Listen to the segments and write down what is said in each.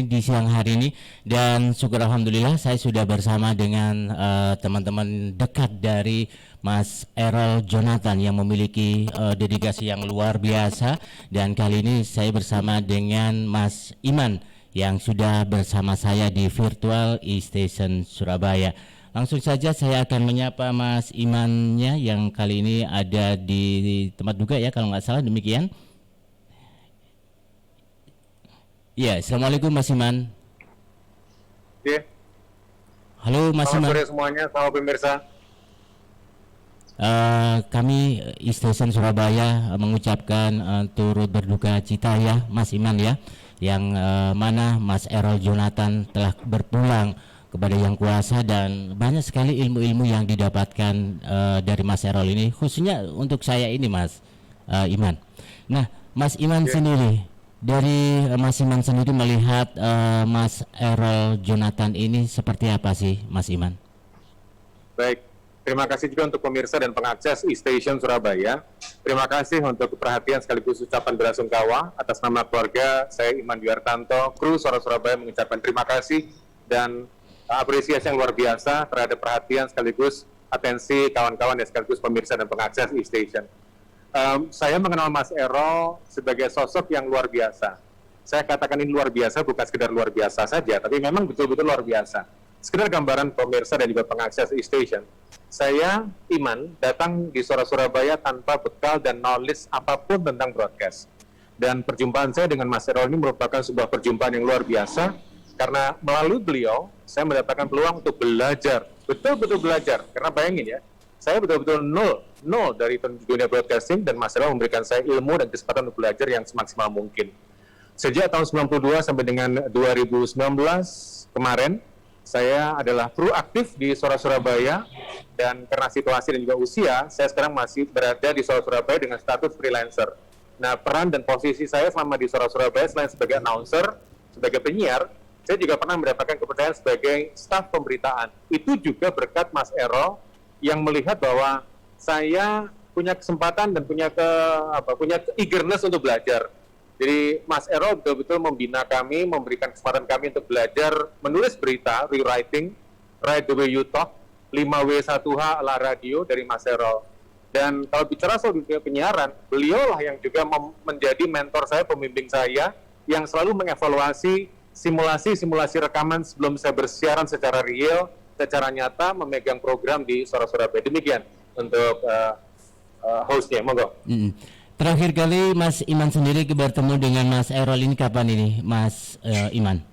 di siang hari ini, dan syukur alhamdulillah saya sudah bersama dengan teman-teman dekat dari Mas Errol Jonathan yang memiliki dedikasi yang luar biasa, dan kali ini saya bersama dengan Mas Iman yang sudah bersama saya di virtual e-station Surabaya. Langsung saja saya akan menyapa Mas Imannya yang kali ini ada di tempat duga ya, kalau nggak salah demikian. Ya, assalamualaikum Mas Iman. Oke, Halo Mas selamat Iman. sore semuanya, selamat pemirsa. Kami e-station Surabaya mengucapkan turut berduka cita ya Mas Iman ya, yang mana Mas Errol Jonathan telah berpulang kepada Yang Kuasa, dan banyak sekali ilmu-ilmu yang didapatkan dari Mas Errol ini, khususnya untuk saya ini Mas Iman. Nah, Mas Iman Oke, sendiri, dari Mas Iman sendiri melihat Mas Errol Jonathan ini seperti apa sih Mas Iman? baik. Terima kasih juga untuk pemirsa dan pengakses e-station Surabaya. Terima kasih untuk perhatian sekaligus ucapan belasungkawa atas nama keluarga. Saya Iman Dwi Hartanto, kru Suara Surabaya mengucapkan terima kasih dan apresiasi yang luar biasa terhadap perhatian sekaligus atensi kawan-kawan dan sekaligus pemirsa dan pengakses e-station. Saya mengenal Mas Errol sebagai sosok yang luar biasa. Saya katakan ini luar biasa bukan sekedar luar biasa saja, tapi memang betul-betul luar biasa. Sekedar gambaran pemirsa dan juga pengakses e-station. Saya, Iman, datang di Suara Surabaya tanpa bekal dan knowledge apapun tentang broadcast. Dan perjumpaan saya dengan Mas Errol ini merupakan sebuah perjumpaan yang luar biasa, karena melalui beliau, saya mendapatkan peluang untuk belajar, betul-betul belajar. Karena bayangin ya, saya betul-betul nol dari dunia broadcasting, dan Mas Errol memberikan saya ilmu dan kesempatan untuk belajar yang semaksimal mungkin. Sejak tahun 92 sampai dengan 2019 kemarin, saya adalah kru aktif di Suara Surabaya, dan karena situasi dan juga usia, saya sekarang masih berada di Suara Surabaya dengan status freelancer. Nah, peran dan posisi saya selama di Suara Surabaya selain sebagai announcer, sebagai penyiar, saya juga pernah mendapatkan kepercayaan sebagai staf pemberitaan. Itu juga berkat Mas Errol yang melihat bahwa saya punya kesempatan dan punya eagerness untuk belajar. Jadi Mas Errol betul-betul membina kami, memberikan kesempatan kami untuk belajar menulis berita, rewriting, Write the Way You Talk, 5W1H ala radio dari Mas Errol. Dan kalau bicara soal dunia penyiaran, beliau lah yang juga menjadi mentor saya, pembimbing saya, yang selalu mengevaluasi simulasi-simulasi rekaman sebelum saya bersiaran secara real, secara nyata, memegang program di Suara Surabaya. Demikian untuk hostnya, monggo. Terakhir kali Mas Iman sendiri bertemu dengan Mas Errol ini kapan ini, Mas Iman?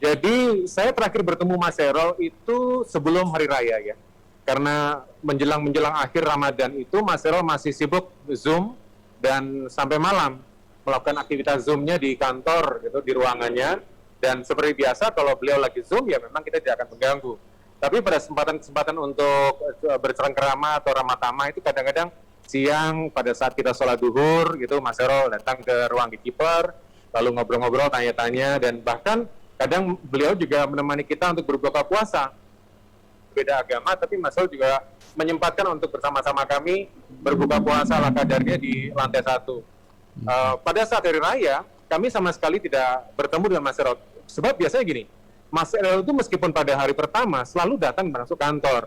Jadi saya terakhir bertemu Mas Errol itu sebelum Hari Raya ya. Karena menjelang akhir Ramadan itu Mas Errol masih sibuk Zoom dan sampai malam melakukan aktivitas Zoom-nya di kantor gitu, di ruangannya. Dan seperti biasa kalau beliau lagi Zoom ya memang kita tidak akan mengganggu. Tapi pada kesempatan untuk bercengkerama atau ramatama itu kadang-kadang siang pada saat kita sholat duhur gitu, Mas Errol datang ke ruang gatekeeper, lalu ngobrol-ngobrol, tanya-tanya, dan bahkan kadang beliau juga menemani kita untuk berbuka puasa. Beda agama, tapi Mas Errol juga menyempatkan untuk bersama-sama kami berbuka puasa ala kadarnya di lantai 1. Pada saat hari raya, kami sama sekali tidak bertemu dengan Mas Errol. Sebab biasanya gini, Mas Errol itu meskipun pada hari pertama selalu datang masuk kantor,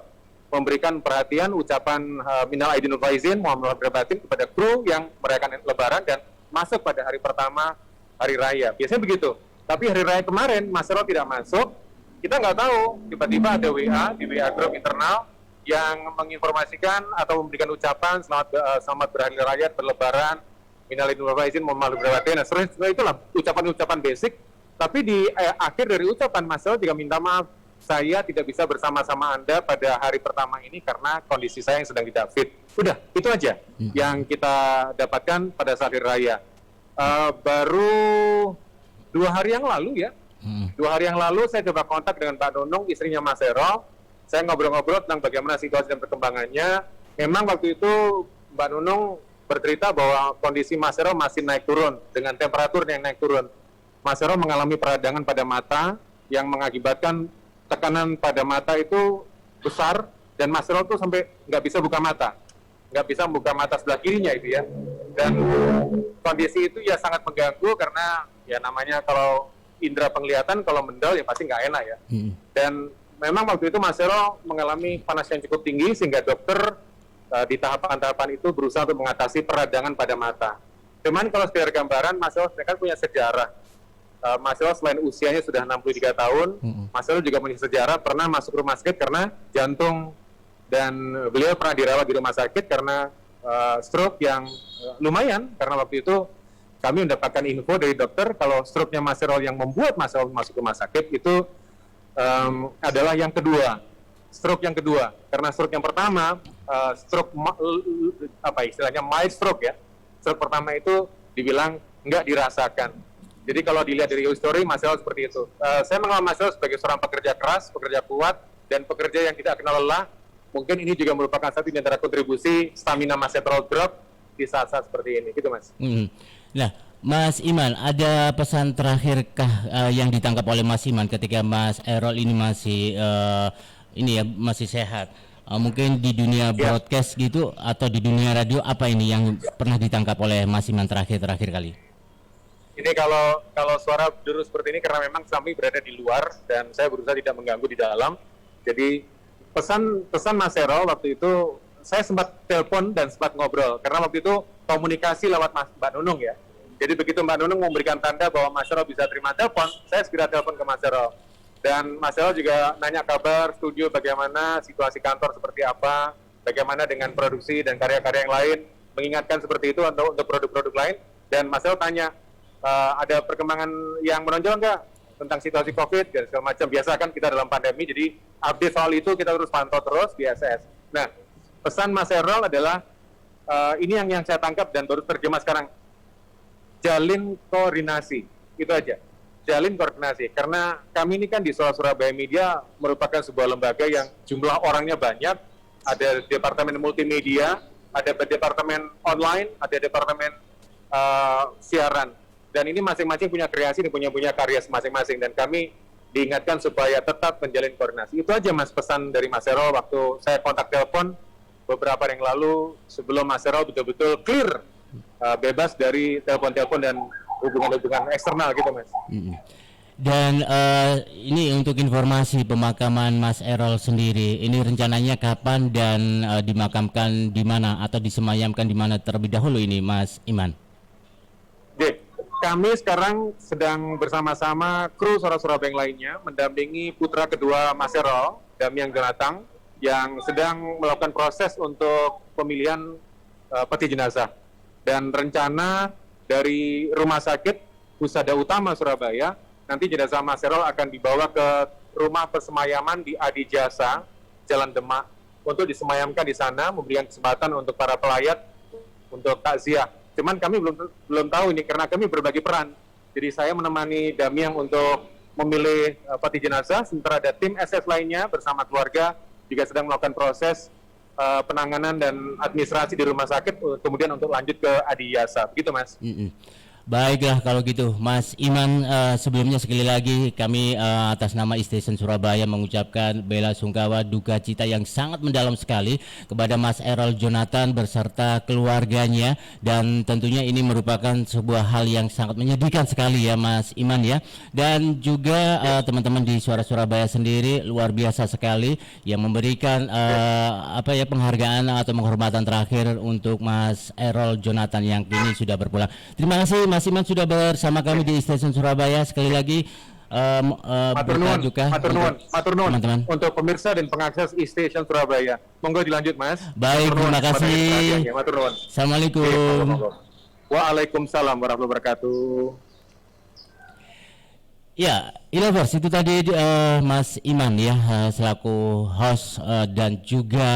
memberikan perhatian, ucapan minal aidin wal faizin, mohon maaf lahir batin kepada kru yang merayakan Lebaran dan masuk pada hari pertama hari raya. Biasanya begitu. Tapi hari raya kemarin Mas Errol tidak masuk. Kita nggak tahu. Tiba-tiba ada WA di WA grup internal yang menginformasikan atau memberikan ucapan selamat berhari raya, berlebaran, minal aidin wal faizin, mohon maaf lahir batin. Nah, setelah itulah ucapan-ucapan basic. Tapi di akhir dari ucapan Mas Errol juga minta maaf, saya tidak bisa bersama-sama Anda pada hari pertama ini karena kondisi saya yang sedang tidak fit. Udah, itu aja yang kita dapatkan pada saat hari raya. Baru 2 hari yang lalu ya, 2 hari yang lalu saya coba kontak dengan Mbak Nunung, istrinya Mas Errol. Saya ngobrol-ngobrol tentang bagaimana situasi dan perkembangannya. Memang waktu itu Mbak Nunung bercerita bahwa kondisi Mas Errol masih naik turun, dengan temperatur yang naik turun. Mas Errol mengalami peradangan pada mata yang mengakibatkan tekanan pada mata itu besar, dan Mas Errol tuh sampai nggak bisa buka mata. nggak bisa membuka mata sebelah kirinya itu ya. Dan kondisi itu ya sangat mengganggu karena ya namanya kalau indera penglihatan kalau mendol ya pasti nggak enak ya. Dan memang waktu itu Mas Erol mengalami panas yang cukup tinggi sehingga dokter di tahapan-tahapan itu berusaha untuk mengatasi peradangan pada mata. Cuman kalau sekedar gambaran, Mas Erol kan punya sejarah. Mas Erol selain usianya sudah 63 tahun, Mas Erol juga punya sejarah pernah masuk rumah sakit karena jantung, dan beliau pernah dirawat di rumah sakit karena stroke yang lumayan, karena waktu itu kami mendapatkan info dari dokter kalau stroke-nya Mas Erol yang membuat Mas Erol masuk rumah sakit itu adalah yang kedua, stroke yang kedua. Karena stroke yang pertama, stroke istilahnya mild stroke ya. Stroke pertama itu dibilang nggak dirasakan. Jadi kalau dilihat dari history Mas Erol seperti itu. Saya mengenal Mas Erol sebagai seorang pekerja keras, pekerja kuat, dan pekerja yang tidak kenal lelah. Mungkin ini juga merupakan satu di antara kontribusi stamina Mas Erol drop di saat-saat seperti ini, gitu Mas. Nah, Mas Iman, ada pesan terakhirkah yang ditangkap oleh Mas Iman ketika Mas Erol ini masih masih sehat? Mungkin di dunia broadcast gitu atau di dunia radio, apa ini yang pernah ditangkap oleh Mas Iman terakhir kali? Ini kalau suara dulu seperti ini karena memang kami berada di luar dan saya berusaha tidak mengganggu di dalam. Jadi pesan Mas Erol waktu itu saya sempat telepon dan sempat ngobrol karena waktu itu komunikasi lewat Mbak Nunung ya. Jadi begitu Mbak Nunung memberikan tanda bahwa Mas Erol bisa terima telepon, saya segera telepon ke Mas Erol. Dan Mas Erol juga nanya kabar studio, bagaimana situasi kantor seperti apa, bagaimana dengan produksi dan karya-karya yang lain, mengingatkan seperti itu untuk produk-produk lain. Dan Mas Erol tanya, ada perkembangan yang menonjol nggak tentang situasi COVID dan segala macam. Biasa kan kita dalam pandemi, jadi update soal itu kita terus pantau terus di SS. Nah, pesan Mas Erol adalah ini yang saya tangkap dan baru terjemah sekarang. Jalin koordinasi, itu aja. Jalin koordinasi, karena kami ini kan di Surabaya Media merupakan sebuah lembaga yang jumlah orangnya banyak, ada departemen multimedia, ada departemen online, ada departemen siaran, dan ini masing-masing punya kreasi dan punya karya masing-masing, dan kami diingatkan supaya tetap menjalin koordinasi. Itu aja Mas pesan dari Mas Erol waktu saya kontak telepon beberapa hari yang lalu sebelum Mas Erol betul-betul clear, bebas dari telepon-telepon dan hubungan-hubungan eksternal gitu Mas. Dan ini untuk informasi pemakaman Mas Erol sendiri, ini rencananya kapan dan dimakamkan di mana atau disemayamkan di mana terlebih dahulu ini Mas Iman? Oke, kami sekarang sedang bersama-sama kru Surabaya yang lainnya mendampingi putra kedua Mas Erol, Damian Jonathan, yang sedang melakukan proses untuk pemilihan peti jenazah. Dan rencana dari Rumah Sakit Husada Utama Surabaya, nanti jenazah Mas Erol akan dibawa ke rumah persemayaman di Adi Jasa, Jalan Demak, untuk disemayamkan di sana, memberikan kesempatan untuk para pelayat untuk takziah. Cuman kami belum tahu ini karena kami berbagi peran. Jadi saya menemani Damian untuk memilih peti jenazah, sementara ada tim SS lainnya bersama keluarga juga sedang melakukan proses penanganan dan administrasi di rumah sakit, kemudian untuk lanjut ke Adi Yasa. Begitu Mas. Baiklah kalau gitu Mas Iman, sebelumnya sekali lagi kami atas nama Station Surabaya mengucapkan bela sungkawa duka cita yang sangat mendalam sekali kepada Mas Erol Jonathan beserta keluarganya, dan tentunya ini merupakan sebuah hal yang sangat menyedihkan sekali ya Mas Iman ya. Dan juga teman-teman di Suara Surabaya sendiri luar biasa sekali yang memberikan penghargaan atau penghormatan terakhir untuk Mas Erol Jonathan yang kini sudah berpulang. Terima kasih Mas Iman sudah bersama kami di Stasiun Surabaya. Sekali lagi matur nuwun teman-teman untuk pemirsa dan pengakses Stasiun Surabaya. Monggo dilanjut Mas. Baik, terima kasih. Matur nuwun. Assalamualaikum. Waalaikumsalam warahmatullahi wabarakatuh. Ya, Lovers, itu tadi Mas Iman ya, selaku host dan juga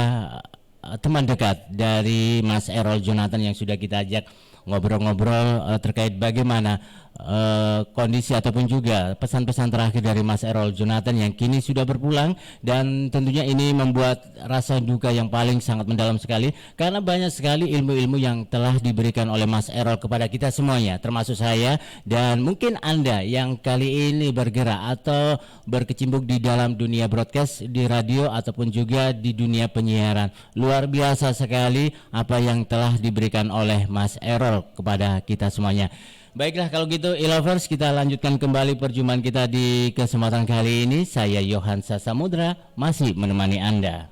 teman dekat dari Mas Erol Jonathan yang sudah kita ajak ngobrol-ngobrol terkait bagaimana kondisi ataupun juga pesan-pesan terakhir dari Mas Erol Jonathan yang kini sudah berpulang. Dan tentunya ini membuat rasa duka yang paling sangat mendalam sekali karena banyak sekali ilmu-ilmu yang telah diberikan oleh Mas Erol kepada kita semuanya, termasuk saya dan mungkin Anda yang kali ini bergerak atau berkecimpung di dalam dunia broadcast, di radio ataupun juga di dunia penyiaran. Luar biasa sekali apa yang telah diberikan oleh Mas Erol kepada kita semuanya. Baiklah kalau gitu e-lovers, kita lanjutkan kembali perjumpaan kita di kesempatan kali ini. Saya Yohan Sasamudra masih menemani Anda.